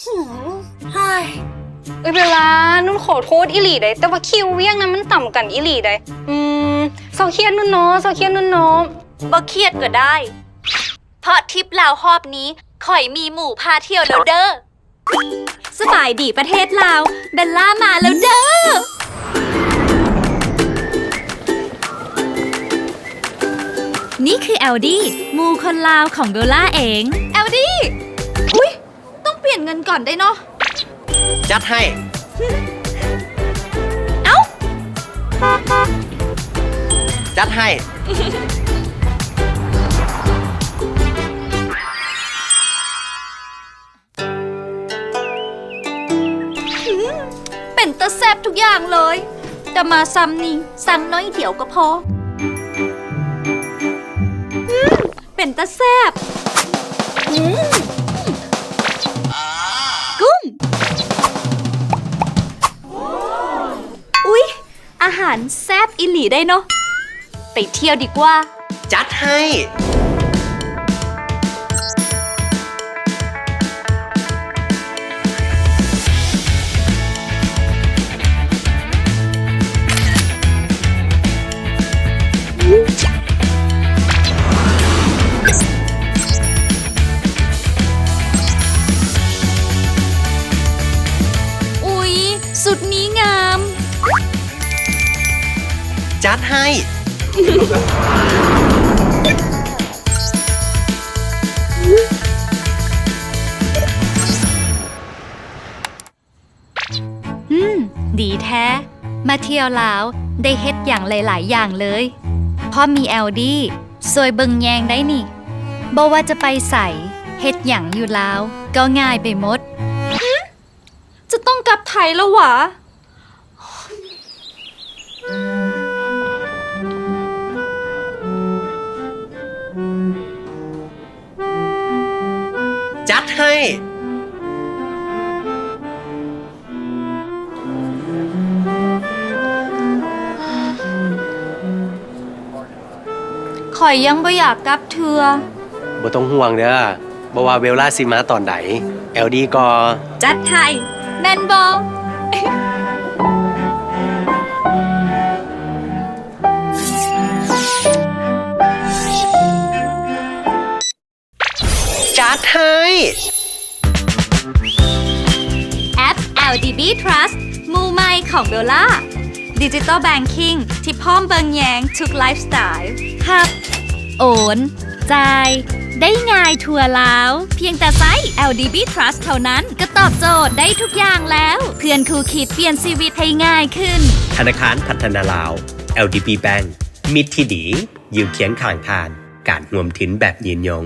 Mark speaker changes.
Speaker 1: เฮ้ยเวลานุ่นขอโทษอีหลีได้แต่ว่าคิวเวียงนั้นมันต่ำกันอีหลีได้เศร้าเครียดนุ่นเนาะเศร้าเครียดนุ่นเนาะ
Speaker 2: บ่เครียดก็ได้ เพราะทริปลาวฮอบนี้ข่อยมีหมู่พาเที่ยวแล้วเด้อสบายดีประเทศลาวเบลล่ามาแล้วเด้อนี่คือแอลดี้หมู่คนลาวของเบลล่าเองแอลดี้อุ๊ยต้องเปลี่ยนเงินก่อนได้เนาะ
Speaker 3: จัดให้
Speaker 2: เอ้า
Speaker 3: จัดให้
Speaker 2: เป็นตะแซบทุกอย่างเลยแต่มาซ้ำนี่สั่งน้อยเดียวก็พอเป็นตะแซบกุ้งอุ๊ยอาหารแซบอิหลีได้เนาะไปเที่ยวดีกว่า
Speaker 3: จัดให้
Speaker 2: อุ๊ยสุดนี้งาม
Speaker 3: จัดให้
Speaker 2: ดีแท้ มาเที่ยวลาวได้เฮ็ดอย่างหลาย ๆ อย่างเลยเพราะมีแอลดี้ซวยเบิงแยงได้นี่บ่ว่าจะไปใส่เฮ็ดอย่างอยู่ลาวก็ง่ายไปหมด จะต้องกลับไทยแล้วหวะ
Speaker 3: จัดให้
Speaker 2: ข่อยยังบ่อยากกลับเทือ
Speaker 3: บ่ต้องห่วงเด้อบ่ว่าเวลล่าสิมาตอนไหนแอลดีก็
Speaker 2: จัดไทยแมนบอล
Speaker 3: จัดให้
Speaker 2: แอป LDB Trust มูใหม่ของเบลล่าดิจิตอลแบงกิ้งที่พร้อมเบิงแยงทุกไลฟ์สไตล์หับโอนจ่ายได้ง่ายทั่วลาว เพียงแต่ไซส์ LDB Trust เท่านั้นก็ตอบโจทย์ได้ทุกอย่างแล้ว เพื่อนคู่คิดเปลี่ยนชีวิตให้ง่ายขึ้น
Speaker 3: ธนาคารพัฒนาลาว LDB Bank มิตรที่ดีอยู่เคียงข้างทานการรวมถึงแบบยืนยง